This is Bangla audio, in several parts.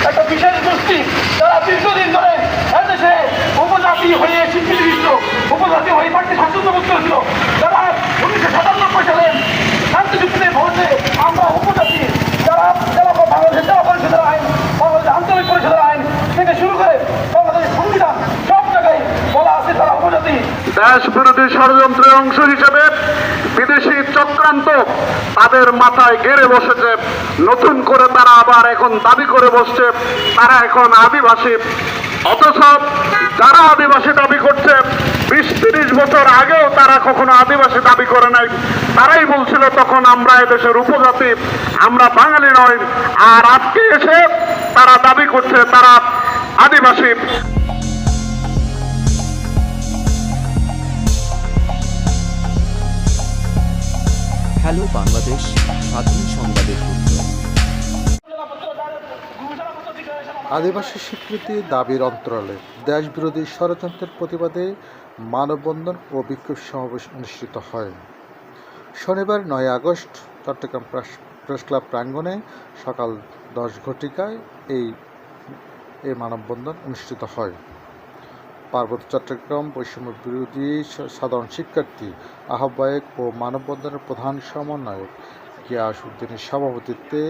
একটা বিশেষ গোষ্ঠী যারা দীর্ঘদিন ধরে এদেশে উপজাতি হয়ে স্বীকৃতিদিষ্ট উপজাতি হয়ে পার্টি শাসন করেছিল। যারা 1997 সালে শান্তি চুক্তিতে ভোটে আমরা উপজাতি যারা বাংলাদেশের জেলা পরিষদের আইন, বাংলাদেশের আঞ্চলিক পরিষদের আইন থেকে শুরু করে বাংলাদেশের সংবিধান সব জায়গায় বলা আছে তারা উপজাতি। দেশ বিরোধী ষড়যন্ত্রের অংশ হিসেবে বিদেশি চক্রান্ত তাদের মাথায় গেড়ে বসেছে। নতুন করে তারা আবার এখন দাবি করে বসছে তারা এখন আদিবাসী। অথচ যারা আদিবাসী দাবি করছে 20-30 বছর আগেও তারা কখনো আদিবাসী দাবি করে নাই। তারাই বলছিল তখন আমরা এদেশের উপজাতি, আমরা বাঙালি নয়। আর আজকে এসে তারা দাবি করছে তারা আদিবাসী। হ্যালো বাংলাদেশ, স্বাধীন সংবাদের উত্তর। আদিবাসী স্বীকৃতি দাবির অন্তরালে দেশবিরোধী ষড়যন্ত্রের প্রতিবাদে মানববন্ধন ও বিক্ষোভ সমাবেশ অনুষ্ঠিত হয়। শনিবার 9 আগস্ট চট্টগ্রাম প্রেস ক্লাব প্রাঙ্গণে সকাল 10 ঘটিকায় এই মানববন্ধন অনুষ্ঠিত হয়। পার্বত্য চট্টগ্রাম বৈষম্য বিরোধী সাধারণ শিক্ষার্থী আহ্বায়ক ও মানববন্ধনের প্রধান সমন্বয়ক গিয়াস উদ্দিনের সভাপতিত্বে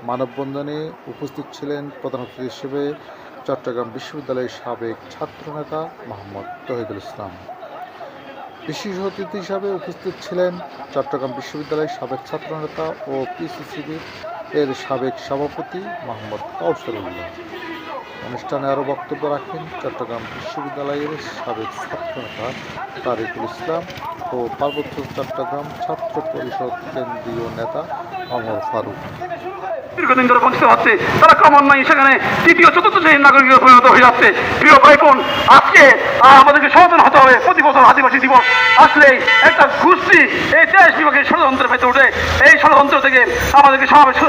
মানববন্ধনে উপস্থিত ছিলেন প্রধান অতিথি হিসেবে চট্টগ্রাম বিশ্ববিদ্যালয়ের সাবেক ছাত্রনেতা মোহাম্মদ তৌহিদুল ইসলাম। বিশেষ অতিথি হিসাবে উপস্থিত ছিলেন চট্টগ্রাম বিশ্ববিদ্যালয়ের সাবেক ছাত্রনেতা ও পিসিসিবি এর সাবেক সভাপতি মোহাম্মদ কাউসারুল্লাহ। অনুষ্ঠানে আরও বক্তব্য রাখেন চট্টগ্রাম বিশ্ববিদ্যালয়ের সাবেক ছাত্রনেতা তারিকুল ইসলাম ও পার্বত্য চট্টগ্রাম ছাত্র পরিষদ কেন্দ্রীয় নেতা অমর ফারুক। দীর্ঘদিন ধরে বঞ্চিত হচ্ছে, তারা ক্রমান্বয়ে সেখানে তৃতীয় চতুর্থ শ্রেণীর নাগরিকে পরিণত হয়ে যাচ্ছে। প্রিয় ভাই বোন, আজকে আমাদেরকে সচেতন হতে হবে। প্রতি বছর আদিবাসী দিবস আসলে একটা গোষ্ঠী এই দেশ বিভাগের ষড়যন্ত্রের ভেতরে উঠে, এই ষড়যন্ত্র থেকে আমাদেরকে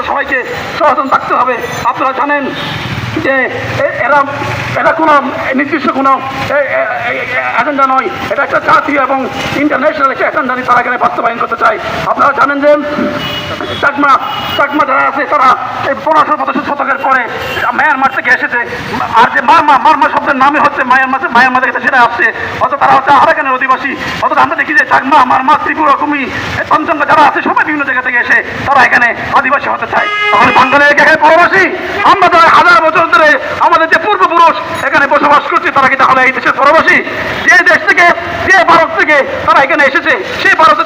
সবাইকে সচেতন থাকতে হবে। আপনারা জানেন যে এটা কোনো নির্দিষ্ট কোনো এজেন্ডা নয়, এটা একটা জাতীয় এবং ইন্টারন্যাশনাল একটা এজেন্ডা নিয়ে তারা এখানে বাস্তবায়ন করতে চায়। আপনারা জানেন যে চাকমা যারা আছে তারা এই 1500 শতকের পরে মায়ানমার থেকে এসেছে। আর যে মারমা শব্দের নামে হচ্ছে মায়ানমার থেকে সেটা আসছে, অর্থাৎ তারা হচ্ছে আরাকানের অধিবাসী। অর্থাৎ আমরা দেখি যে চাকমা, মারমা, ত্রিপুরা, কুমি, পঞ্চঙ্গ যারা আছে সবাই বিভিন্ন জায়গা থেকে এসে তারা এখানে আদিবাসী হতে চায়। তাহলে বাঙালির এখানে পরবাসী, আমরা তারা 1000 বছর ধরে আমাদের যে পূর্বপুরুষ এখানে বসবাস করছে তারা কি তাহলে এই দেশের পরবাসী? যে দেশ থেকে, যে ভারত থেকে তারা এখানে এসেছে সেই ভারতে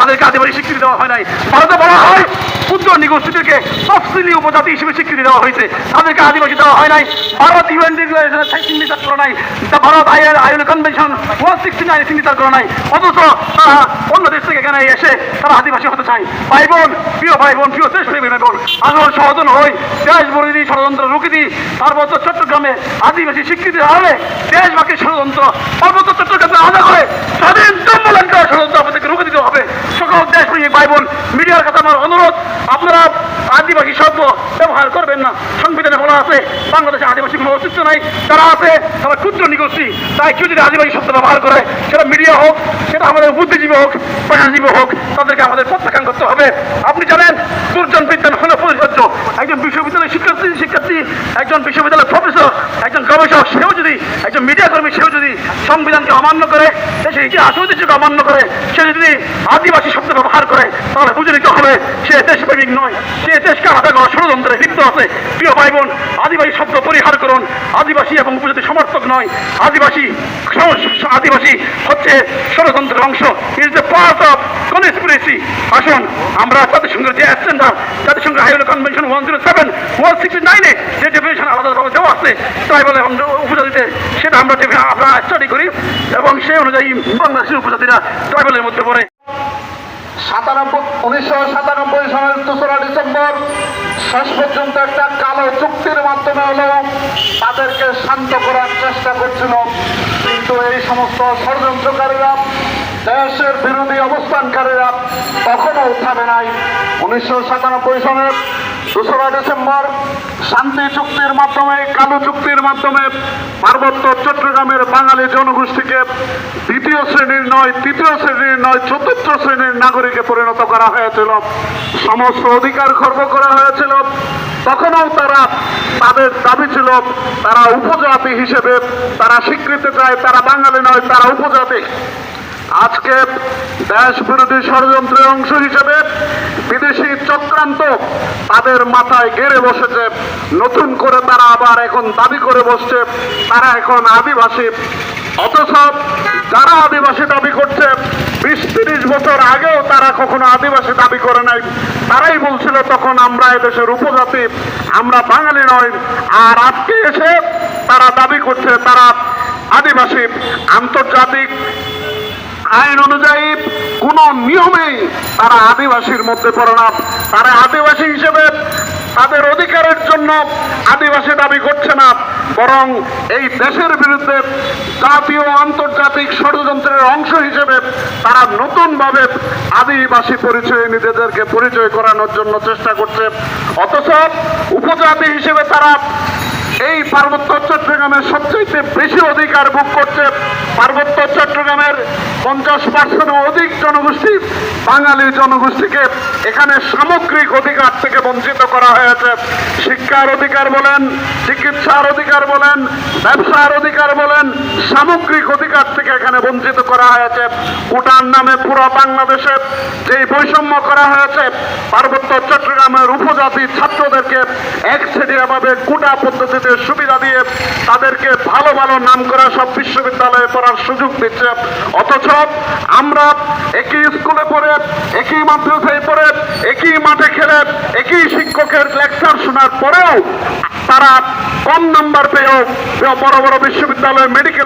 তাদেরকে আদিবাসী স্বীকৃতি দেওয়া হয় নাই। ভারতে বলা হয় ক্ষুদ্র নিগোষ্ঠীদেরকে তফসিলি উপজাতি হিসেবে স্বীকৃতি দেওয়া হয়েছে, তাদেরকে আদিবাসী দেওয়া হয় নাই। ভারত ইউএন সিগনেচার করে নাই, ভারত আইএল কনভেনশন 169 সিগনেচার করে নাই। অথচ তারা অন্য দেশ থেকে এখানে এসে তারা আদিবাসী হতে চায়। ভাই বোন, প্রিয় ভাই বোন, প্রিয় দেশ ভাই বোন, আসল সচেতন হই, দেশ বিরোধী ষড়যন্ত্র রুখে দিই। পার্বত্য চট্টগ্রামে আদিবাসী স্বীকৃতি হারালে দেশবাসী ষড়যন্ত্র পার্বত্য চট্টগ্রামে আলাদা করে স্বাধীন সম্মেলন করা ষড়যন্ত্র আপনাদেরকে রুখে দিতে হবে। সকল দেশ ভাই বোন, মিডিয়ার কাছে আমার অনুরোধ, আপনারা আদিবাসী শব্দ ব্যবহার করবেন না। সংবিধানে বলা আছে বাংলাদেশে আদিবাসী কোনো অস্তিত্ব নাই, তারা আছে তারা ক্ষুদ্র নিগোষ্ঠী। তাই কেউ যদি আদিবাসী শব্দ ব্যবহার করে, সেটা মিডিয়া হোক, সেটা আমাদের বুদ্ধিজীবী হোক, পেশাজীবী হোক, তাদেরকে আমাদের প্রত্যাখ্যান করতে হবে। আপনি জানেন দুর্জন বিদ্যান হল পরিচর্য। একজন বিশ্ববিদ্যালয়ের শিক্ষার্থী, একজন বিশ্ববিদ্যালয়ের প্রফেসর, একজন গবেষক, সেও যদি, একজন মিডিয়া কর্মী, সেও যদি সংবিধানকে অমান্য করে, দেশের ইতিহাস ঐতিহ্যকে অমান্য করে, সে যদি আদিবাসী শব্দ ব্যবহার করে, তাহলে বুঝে নিতে হবে সে দেশপ্রেমিক নয়, সে দেশকে আলাদা করা ষড়যন্ত্রে লিপ্ত আছে। প্রিয় ভাই বোন, আদিবাসী শব্দ পরিহার করুন। আদিবাসী এবং উপজাতি সমর্থক নয়, আদিবাসী হচ্ছে ষড়যন্ত্রের অংশ। It is a part of conspiracy. আসুন আমরা জাতিসংঘের যে স্ট্যান্ডার্ড, জাতিসংঘ আইএল কনভেনশন 107 169 যে ডেফিনেশন আলাদাভাবে দেওয়া আছে ট্রাইবাল এবং উপজাতিতে, সেটা আমরা স্টাডি করি এবং সেই অনুযায়ী বাংলাদেশের উপজাতিরা ট্রাইবালের মধ্যে পড়ে। 1997 সালের 2রা ডিসেম্বর শেষ পর্যন্ত একটা কালো চুক্তির মাধ্যমে হলেও তাদেরকে শান্ত করার চেষ্টা করছিল, কিন্তু এই সমস্ত ষড়যন্ত্রকারীরা দেশের বিরোধী অবস্থানকারীরা তখনও থামে নাই। 1997 সনের 2রা ডিসেম্বর শান্তি চুক্তির মাধ্যমে, কালো চুক্তির মাধ্যমে পার্বত্য চট্টগ্রামের বাঙালি জনগোষ্ঠীকে দ্বিতীয় শ্রেণীর নয়, তৃতীয় শ্রেণীর নয়, চতুর্থ শ্রেণীর নাগরিকে পরিণত করা হয়েছিল। সমস্ত অধিকার খর্ব করা হয়েছিল। তখনও তারা, তাদের দাবি ছিল তারা উপজাতি হিসেবে তারা স্বীকৃতি চায়, তারা বাঙালি নয়, তারা উপজাতি। আজকে দেশ বিরোধী ষড়যন্ত্রের অংশ হিসেবে বিদেশি চক্রান্ত তাদের মাথায় গেড়ে বসেছে। নতুন করে তারা আবার এখন দাবি করে বসছে তারা এখন আদিবাসী। অথচ যারা আদিবাসী দাবি করছে 20-30 বছর আগেও তারা কখনো আদিবাসী দাবি করে নাই। তারাই বলছিল তখন আমরা এদেশের উপজাতি, আমরা বাঙালি নয়। আর আজকে এসে তারা দাবি করছে তারা আদিবাসী। আন্তর্জাতিক আইন অনুযায়ী কোন নিয়মেই তারা আদিবাসীর মধ্যে পড়ে না। তারা আদিবাসী হিসেবে তাদের অধিকারের জন্য আদিবাসী দাবি করছে না, বরং এই দেশের বিরুদ্ধে জাতীয় আন্তর্জাতিক ষড়যন্ত্রের অংশ হিসেবে তারা নতুনভাবে আদিবাসী পরিচয়ে নিজেদেরকে পরিচয় করানোর জন্য চেষ্টা করছে। অথচ উপজাতি হিসেবে তারা এই পার্বত্য চট্টগ্রামের সবচেয়ে বেশি অধিকার ভোগ করছে। পার্বত্য চট্টগ্রামের 50% অধিক জনগোষ্ঠী, বাঙালি জনগোষ্ঠীকে এখানে সামগ্রিক অধিকার থেকে বঞ্চিত করা হয়েছে। শিক্ষার অধিকার বলেন, চিকিৎসার অধিকার বলেন, ব্যবসার অধিকার বলেন, সামগ্রিক অধিকার থেকে এখানে বঞ্চিত করা হয়েছে। কোটার নামে পুরো বাংলাদেশে যে বৈষম্য করা হয়েছে, পার্বত্য চট্টগ্রামের উপজাতি ছাত্রদেরকে একচেটিয়াভাবে কোটা পদ্ধতিতে সুবিধা দিয়ে তাদেরকে ভালো ভালো নাম করা সব বিশ্ববিদ্যালয়ে পড়ার সুযোগ দিচ্ছে। অথচ আমরা একই স্কুলে পড়ে, একই মাদ্রাসায় পড়ে, একই মাঠে খেলে, একই শিক্ষকের লেকচার শোনার পরেও তারা কম নাম্বার পেয়েও বড় বড় বিশ্ববিদ্যালয়ে মেডিকেল